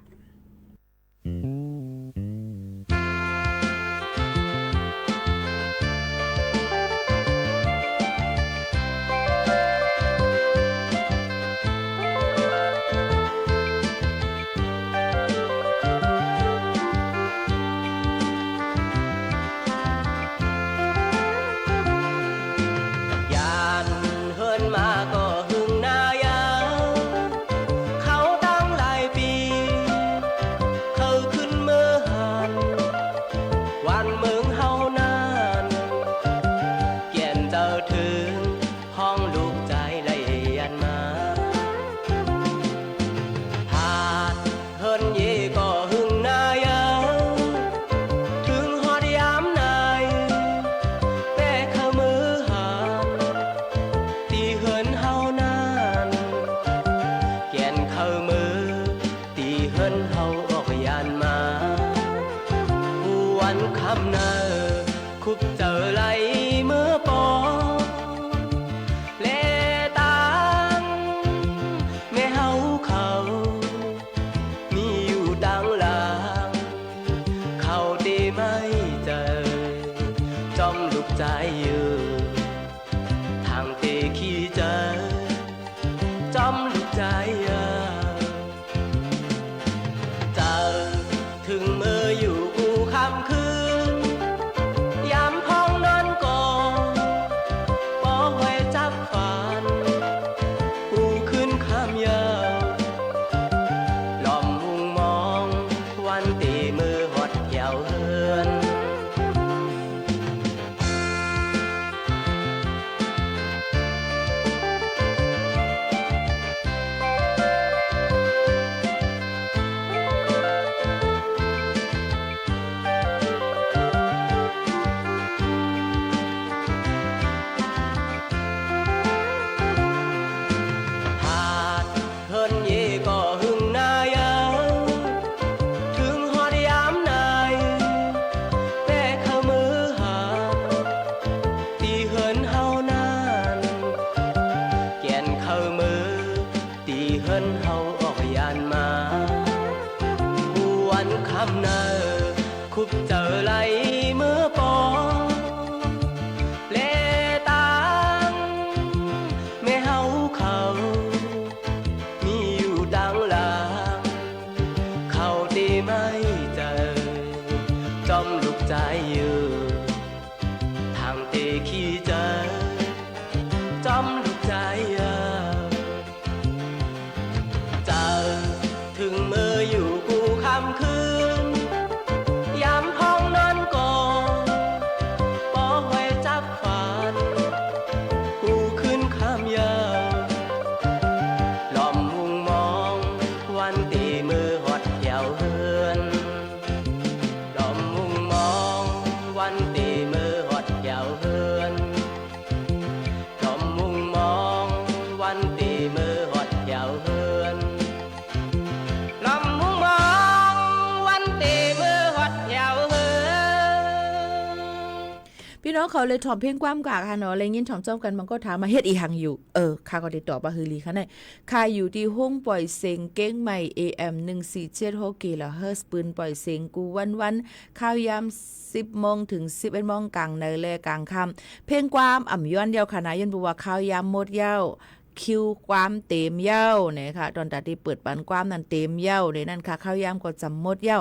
S14: วันตีมือหดเหี่ยวเฮือนคุบเจอไหลเมื่อปอเลตังแม่เฮาเขามีอยู่ดังหลังเขาดีไม่เจอจอมลูกใจอยู่ทางเตขี้เจอจอมลูกใจเจอถึงมืออยู่กูคำคืนยามพ้องนอนก่อนปอไว้จับฝันกูขึ้นข้ามยาวหล่อมมุงมองวันตีมือหดเหี่ยวเฮือนหล่อมมุงมองวันตีมือหดเหี่ยวเฮือนหล่อมมุงมองวันตีมือหดเหี่ยวเฮือนหล่อมมุงมองวันตีมือหดเหี่ยวเฮือนพี่น้องเขาเลยถ่อมเพลงความกากค่ะเนาะอะไรยินถ่อมจ้อมกันมันก็ถามมาเฮ็ดอีหังอยู่ข้าก็ติดต่อว่าฮือลีค่ะเนี่ยข้าอยู่ที่ห้องปล่อยเสียงเก้งใหม่ AM 1476กิโลเฮิรตซ์ปืนปล่อยเสียงกูวันข้าวยาม10 โมงถึง 11 โมงกลางในและกลางค่ำเพลงความอ่ำย้อนเดียวค่ะนะยันบอกว่าข้าวยามหมดเย้าคิวความเต็มเย้าเนี่ยค่ะตอนตัดที่เปิดปันความนั้นเต็มเย้าในนั่นค่ะข้าวยามก็จำหมดเย้า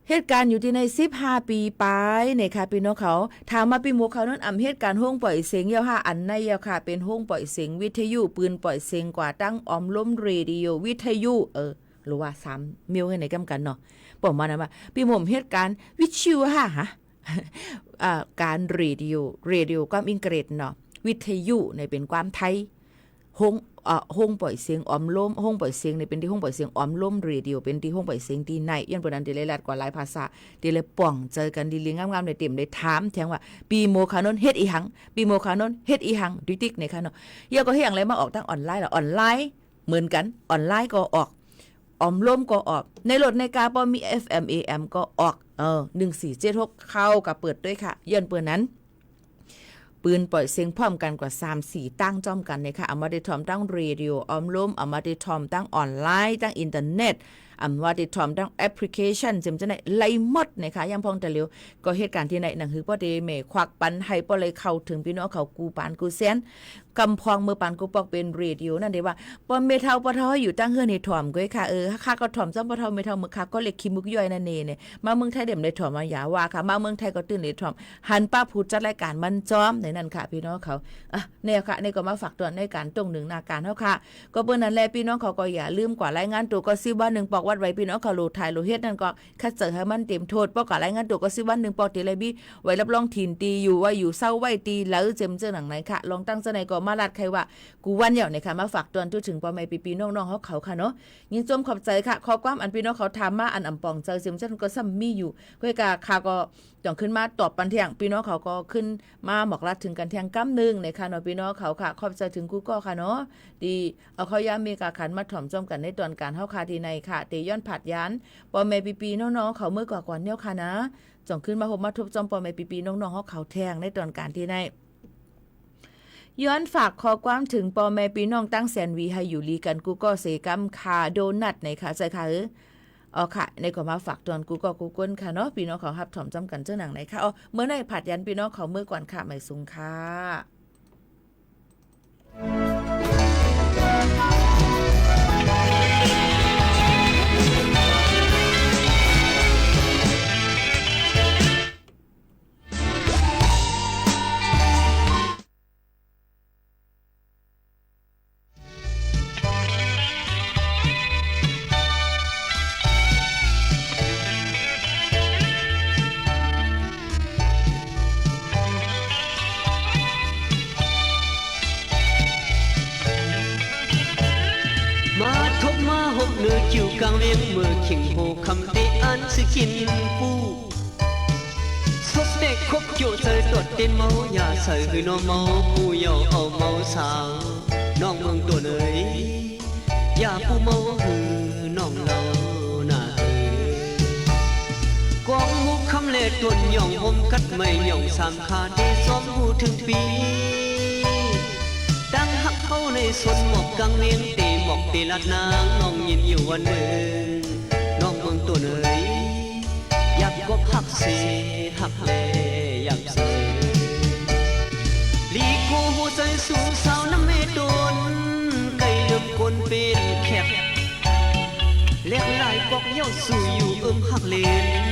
S14: เหตุการณ์อยู่ที่ใน15 ปีปลายเนี่ยค่ะพี่น้องเขาถามมาปีหมู่เขานั้นอ่ำเหตุการณ์ห้องปล่อยเสียงเย้าค่ะอันในเย้าค่ะเป็นห้องปล่อยเสียงวิทยุปืนปล่อยเสียงกว่าตั้งออมล้มเรดิโอวิทยุหรือว่า3 มิลให้ไหนกันเนาะบอกมานะว่าปีหม่มเหตุการณ์วิทยุฮะการเรดิโอความอังกฤษเนาะวิทยุในเป็นความไทยห้องปล่อยเสียงออมล้มห้องปล่อยเสียงในเป็นที่ห้องปล่อยเสียงออมล้มเรดิโอเป็นที่ห้องปล่อยเสียงที่ในยันปนันเดลลัดกว่าหลายภาษาเดลป่องเจอกันดีเลี้ยงงามๆในเต็มได้ถามแทงว่าปีโมคานนเฮ็ดอีหังปีโมคานนเฮ็ดอีหังดิติ๊กในค่ะเนาะเยอะก็เฮ็ดอย่างไรมาออกตั้งออนไลน์หรอออนไลน์เหมือนกันออนไลน์ก็ออกออมล้มก็ออกในรถในกาปอมี FM AM ก็ออก1476เข้ากับเปิดด้วยค่ะย้อนเปิดนั้นปืนปล่อยเสียงพร้อมกันกว่า 3-4 ตั้งจ้อมกันเนี่ยค่ะเอามาได้ทอมตั้งเรดิโอออมล้มเอามาได้ทอมตั้งออนไลน์ตั้งอินเทอร์เน็ตอำว่าได้ทอมตั้งแอปพลิเคชันจำจะไหนไล่หมดนะคะยังพองแต่เร็วก็เหตุการณ์ที่ไหนหนังหือป้อเดเมควักปันให้ป้อเลยเข้าถึงพี่น้องเขากูปานกูแซนกำพองมือปานกูปอกเป็นเรดิโอนั่นเด้ว่าป้อเมเท่าป้อเท่าอยู่ตั้งเฮือนในถ่อมก้อยค่ะค่าก็ถ่อมจ้ำป้อเท่าเมเท่ามือค่าก็เล็กขี้มุกย่อยนั่นเองเนี่ยมาเมืองไทยเด่มได้ถ่อมมาอย่าว่าค่ะมาเมืองไทยก็ตื่นได้ถ่อมหันป้าพูดจัดรายการมันจอมในนั้นค่ะพี่น้องเขาเนี่ยค่ะนี่ก็มาฝากตัวในการตรงหนึ่งนาการเฮาค่ะก็เปิ้นนั้นแลพี่น้องเขาก็อย่าลืมกว่ารายงานตัวก็10 วัน1ปอกวัดไว้พี่น้องเขาโหลดถ่ายโหลดเฮ็ดนั่นก็คัดเจอให้มันเต็มโทษปอกก็รายงานตัวก็10 วัน1ปอกตีเลยบี้ไว้รับรองถิ่นตีอยู่ว่าอยู่เศร้าไว้ตีแล้วเจมเจอหนังไหนค่ะลองตั้งซะไหนก็มาลัดใครว่ากูวันเหย่าเนี่ยค่ะมาฝากตัวถึงพ่อแม่พี่ๆน้องๆเขาค่ะเนาะยินจมขอบใจค่ะขอความอันพี่น้องเขาถามมาอันอำปองเจอเจมจันก็ซ้ำมีอยู่ก็กะค่ะก็ต้องขึ้นมาตอบปันเที่ยงพี่น้องเขาก็ขึ้นมาหมอกลัดถึงกันเที่ยงก้ำนึงในค่ะเนาะพี่น้องเขาค่ะขอบใจถึงกูก็ค่ะเนาะดีเอาเขาย่ามีกาขันมาถ่อมจอมกันในตอนการเฮาค่ะที่ในค่ะเตย้อนผัดยานพ่อแม่พี่ๆน้องๆเขาเมื่อกว่าก่อนเนี่ยค่ะนะจ่องขึ้นมาพบมาทบจอมพ่อแม่พี่ๆน้องๆเขาแทงในตอนการที่ในย้อนฝากขอความถึงพ่อแม่พี่น้องตั้งแสนวีให้อยู่ลีกันกูก็เสกำคาโดนัทในค่ะใจค่ะค่ะในก็มาฝากตอนกูก็กูก้นค่ะเนาะพี่น้องเขารับถ่อมจำกันเจ้าหนังไหนค่ะเมื่อในผัดยันพี่น้องเขาเมื่อก่อนค่ะไม่สูงค่ะ
S15: โพคำเตอันสิกินปูซบเด็กคบเกี่ยวใจตดเต้นเมาอย่าใส่คือน้องเมาผู้เยาเอาเมาสาวน้องเมืองตัวเนยอย่าผู้เมาหือน้องเราหน้ากองมุกคำเล่ตุนหย่องผมกัดไม่หย่องสามขาเดซ้อมหูถึงปีดังหักเข้าในสนหมอกกังเลี้ยงตีหมอกตีลัดนางน้องยินอยู่วันหนึ่งน้องเมืองตัวเนยอยากกบหักเสหักเล่อยากเสลีกูหัวใจสูงสาวน้ำเมตนไก่เดิมคนเป็นแคบเล็กลายปอกเย้าสู่อยู่หักเลน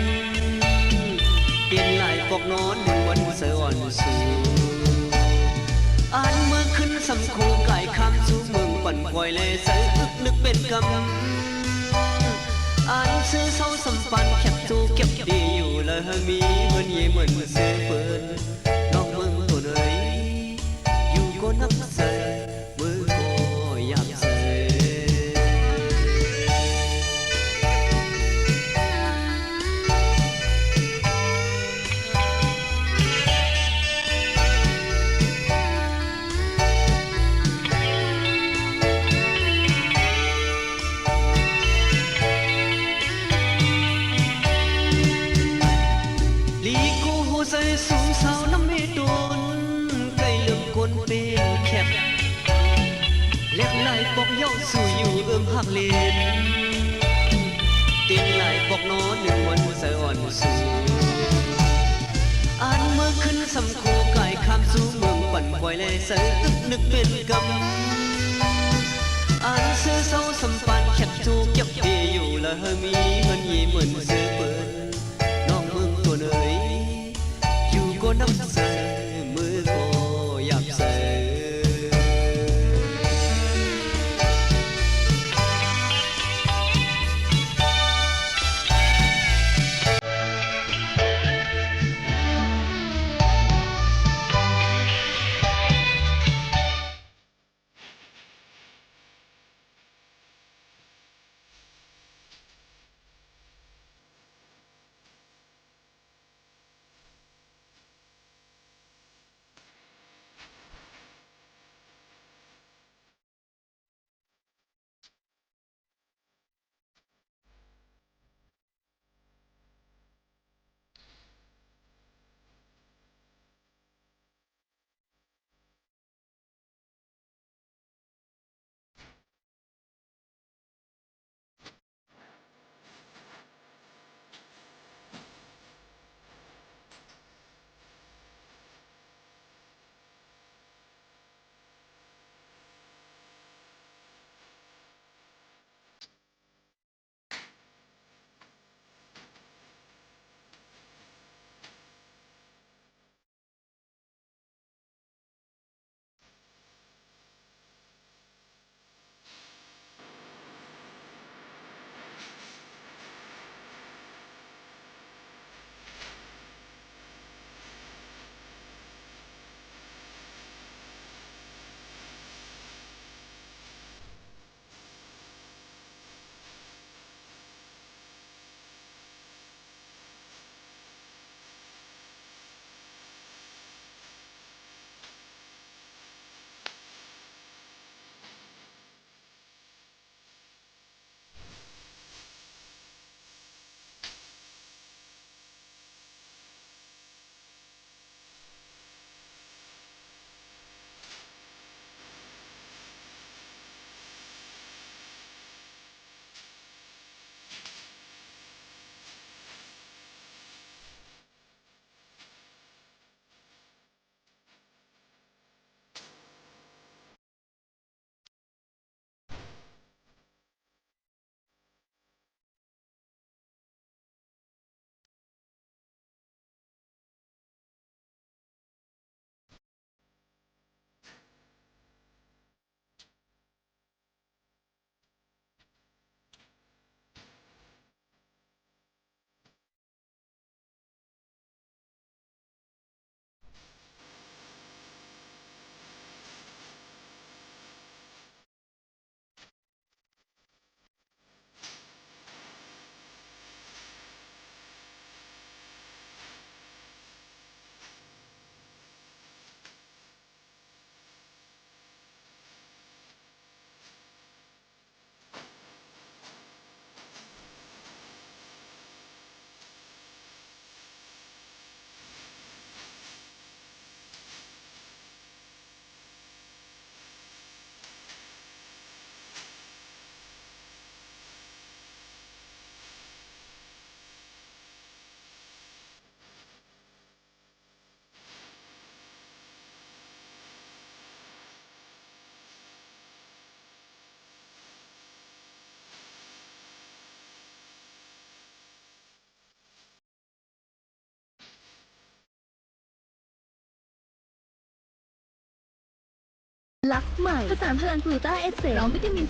S15: เปลี่ยนลายปอกนอนวันเสวรรค์สู่อ่านเมื่อขึ้นสำโคไก่คำสู่เมืองปั่นคอยเลยใส่อึกนึกเป็นกำอ่านซื้อเศร้าสัมปันแคบจูเก็บดีอยู่เลยมีเหมือนเย่เหมือนเสือเปินน้องเมืองตัวเนยอยู่ก็นักเสือมือก็อยากเสือใจสูงสาวน้ำไม่โดนไกลเลื่อมคนเป็นแคบเล็บลายปอกเย้าสู่อยู่หักเลนเตียนลายปอกนอนหนึ่งวันสะอ่อนสู่อ่านเมื่อขึ้นสำโคกายข้ามสู่เมืองปั่นคอยเลยใส่ตึกนึกเป็นกำอ่านเสื้อเศร้าสัมปันแคบจูเก็บดีอยู่ละมีเงินยี่เหมือนเสื้อเปิดน้องเมืองตัวเนยก็นับเสือมือก็อยากเสือ
S16: ลักใหม่ผสานพลังกลูตาเอสเซเราวิตามิน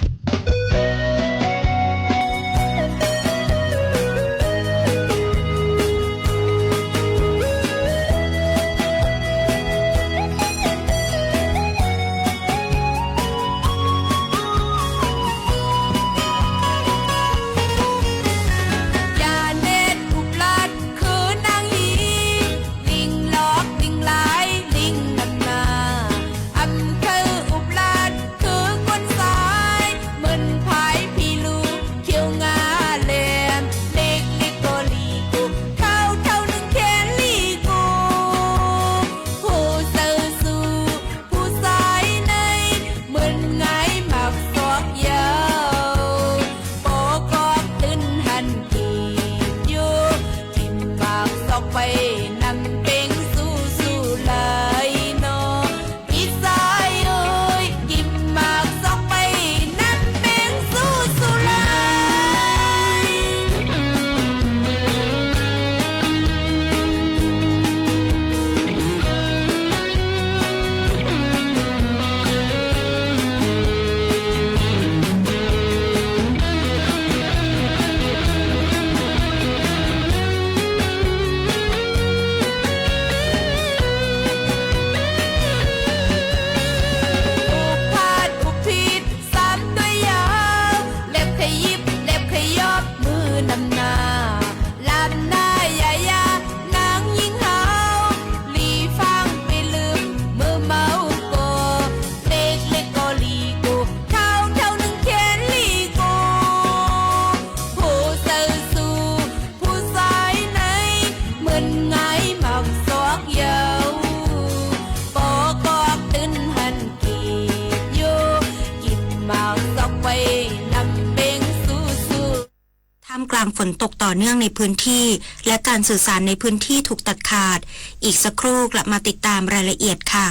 S17: กลางฝนตกต่อเนื่องในพื้นที่และการสื่อสารในพื้นที่ถูกตัดขาดอีกสักครู่กลับมาติดตามรายละเอียดค่ะ